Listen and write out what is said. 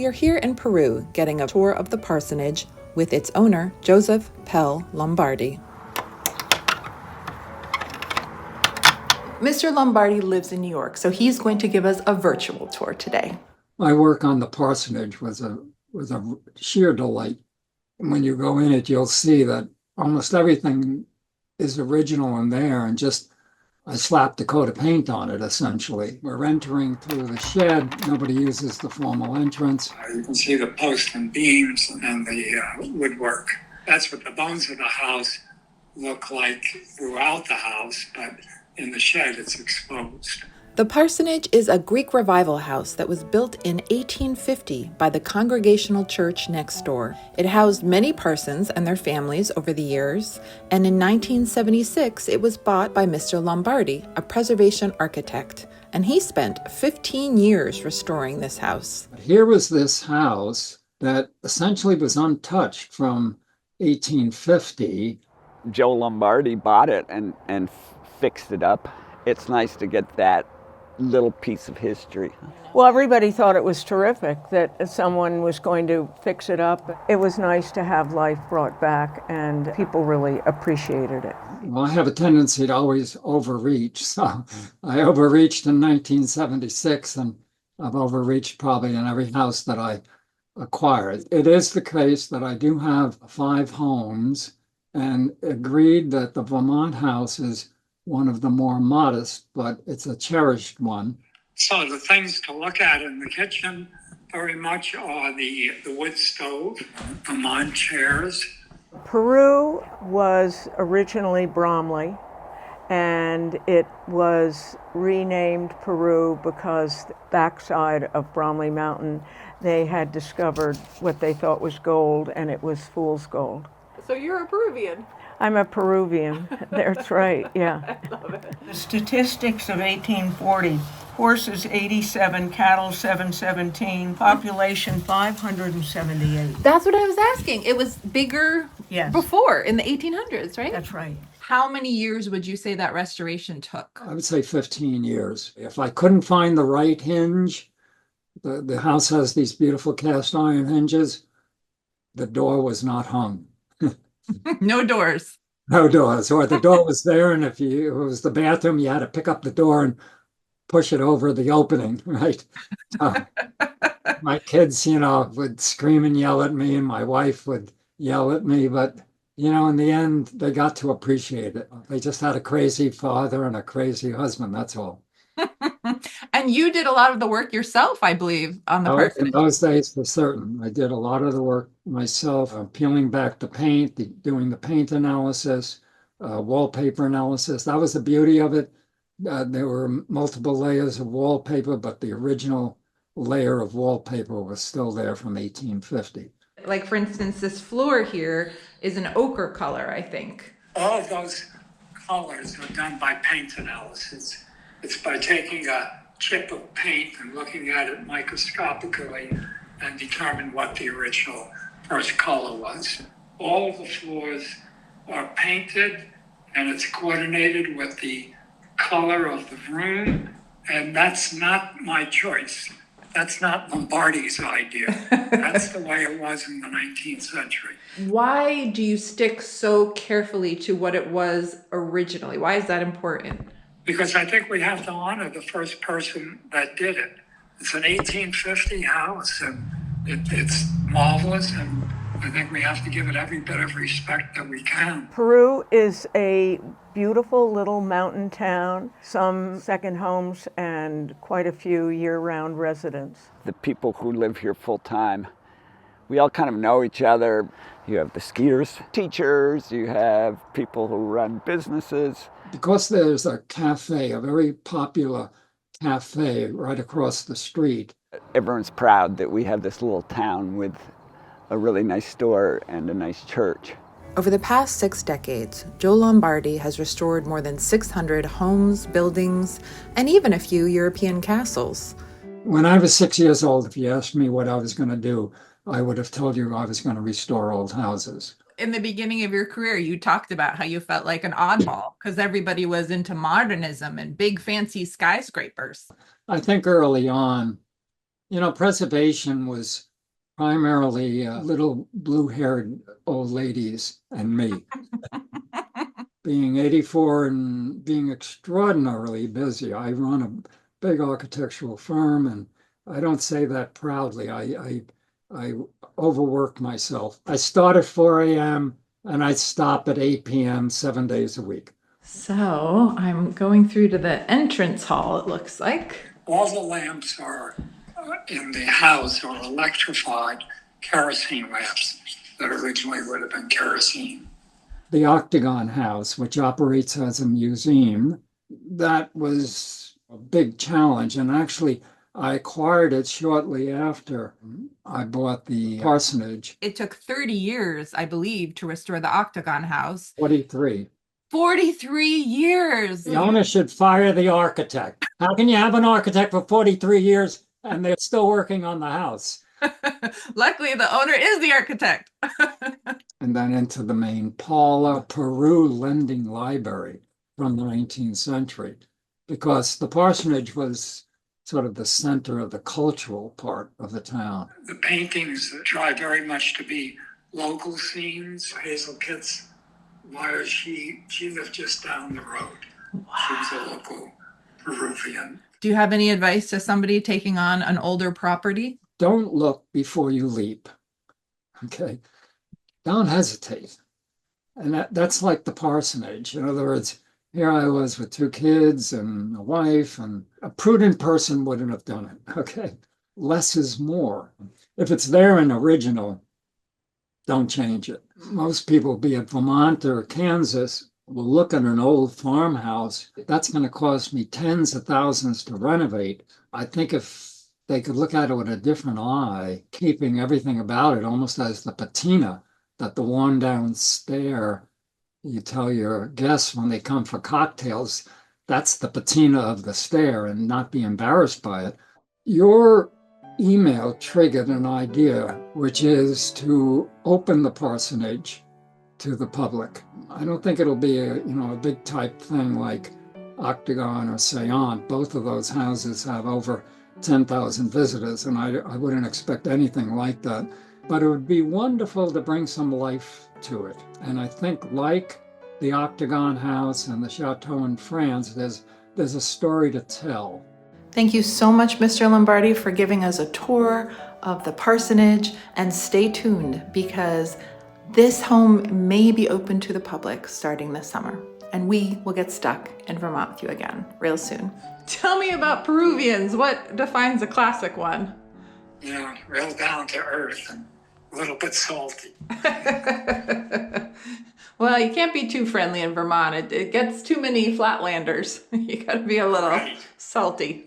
are here in Peru getting a tour of the parsonage with its owner, Joseph Pell Lombardi. Mr. Lombardi lives in New York, so he's going to give us a virtual tour today. My work on the parsonage was a sheer delight. And when you go in it, you'll see that almost everything is original in there, and just I slapped a coat of paint on it, essentially. We're entering through the shed. Nobody uses the formal entrance. You can see the posts and beams and the woodwork. That's what the bones of the house look like throughout the house, but in the shed, it's exposed. The parsonage is a Greek revival house that was built in 1850 by the Congregational Church next door. It housed many parsons and their families over the years, and in 1976 it was bought by Mr. Lombardi, a preservation architect, and he spent 15 years restoring this house. Here was this house that essentially was untouched from 1850. Joe Lombardi bought it and fixed it up. It's nice to get that little piece of history. Well, everybody thought it was terrific that someone was going to fix it up. It was nice to have life brought back, and people really appreciated it. Well, I have a tendency to always overreach, so I overreached in 1976, and I've overreached probably in every house that I acquired. It is the case that I do have 5 homes, and agreed that the Vermont house is one of the more modest, but it's a cherished one. So the things to look at in the kitchen very much are the wood stove, Vermont chairs. Peru was originally Bromley, and it was renamed Peru because the backside of Bromley Mountain, they had discovered what they thought was gold, and it was fool's gold. So you're a Peruvian. I'm a Peruvian. That's right, yeah. I love it. The statistics of 1840, horses 87, cattle 717, population 578. That's what I was asking. It was bigger Yes. before, in the 1800s, right? That's right. How many years would you say that restoration took? I would say 15 years. If I couldn't find the right hinge, the house has these beautiful cast iron hinges, the door was not hung. No doors. No doors, or the door was there, and if it was the bathroom, you had to pick up the door and push it over the opening, right? My kids, would scream and yell at me, and my wife would yell at me, but, in the end, they got to appreciate it. They just had a crazy father and a crazy husband, that's all. And you did a lot of the work yourself, I believe, on the parsonage. In those days, for certain. I did a lot of the work myself, peeling back the paint, doing the paint analysis, wallpaper analysis. That was the beauty of it. There were multiple layers of wallpaper, but the original layer of wallpaper was still there from 1850. Like, for instance, this floor here is an ochre color, I think. All of those colors are done by paint analysis. It's by taking a chip of paint and looking at it microscopically and determine what the original first color was. All of the floors are painted, and it's coordinated with the color of the room, and that's not my choice. That's not Lombardi's idea. That's the way it was in the 19th century. Why do you stick so carefully to what it was originally? Why is that important? Because I think we have to honor the first person that did it. It's an 1850 house, and it's marvelous, and I think we have to give it every bit of respect that we can. Peru is a beautiful little mountain town, some second homes, and quite a few year-round residents. The people who live here full-time, we all kind of know each other. You have the skiers, teachers, you have people who run businesses. Because there's a cafe, a very popular cafe right across the street. Everyone's proud that we have this little town with a really nice store and a nice church. Over the past 6 decades, Joe Lombardi has restored more than 600 homes, buildings, and even a few European castles. When I was 6 years old, if you asked me what I was going to do, I would have told you I was going to restore old houses. In the beginning of your career, you talked about how you felt like an oddball because everybody was into modernism and big fancy skyscrapers. I think early on, preservation was primarily little blue-haired old ladies and me. Being 84 and being extraordinarily busy, I run a big architectural firm, and I don't say that proudly. I overwork myself. I start at 4 a.m. and I stop at 8 p.m. 7 days a week. So I'm going through to the entrance hall, it looks like. All the lamps are in the house are electrified kerosene lamps that originally would have been kerosene. The Octagon House, which operates as a museum, that was a big challenge. And actually, I acquired it shortly after I bought the Parsonage. It took 30 years, I believe, to restore the Octagon House. 43. 43 years! The owner should fire the architect. How can you have an architect for 43 years and they're still working on the house? Luckily, the owner is the architect. And then into the main Paula Peru lending library from the 19th century, because the parsonage was sort of the center of the cultural part of the town. The paintings try very much to be local scenes. Hazel Kitts, why she lived just down the road. Wow. She was a local Peruvian. Do you have any advice to somebody taking on an older property? Don't look before you leap. Okay. Don't hesitate. And that's like the parsonage. In other words, here I was with 2 kids and a wife, and a prudent person wouldn't have done it. Okay. Less is more. If it's there in original, don't change it. Most people, be it Vermont or Kansas, will look at an old farmhouse. That's going to cost me tens of thousands to renovate. I think if they could look at it with a different eye, keeping everything about it almost as the patina that the worn down stair, you tell your guests when they come for cocktails, that's the patina of the stair, and not be embarrassed by it. Your email triggered an idea, which is to open the parsonage to the public. I don't think it'll be a big type thing like Octagon or Sailhant. Both of those houses have over 10,000 visitors, and I wouldn't expect anything like that. But it would be wonderful to bring some life to it. And I think, like the Octagon House and the Château in France, there's a story to tell. Thank you so much, Mr. Lombardi, for giving us a tour of the parsonage, and stay tuned because this home may be open to the public starting this summer, and we will get stuck in Vermont with you again real soon. Tell me about Peruvians. What defines a classic one? Real down to earth and a little bit salty. Well, you can't be too friendly in Vermont. It gets too many flatlanders. You gotta be a little salty.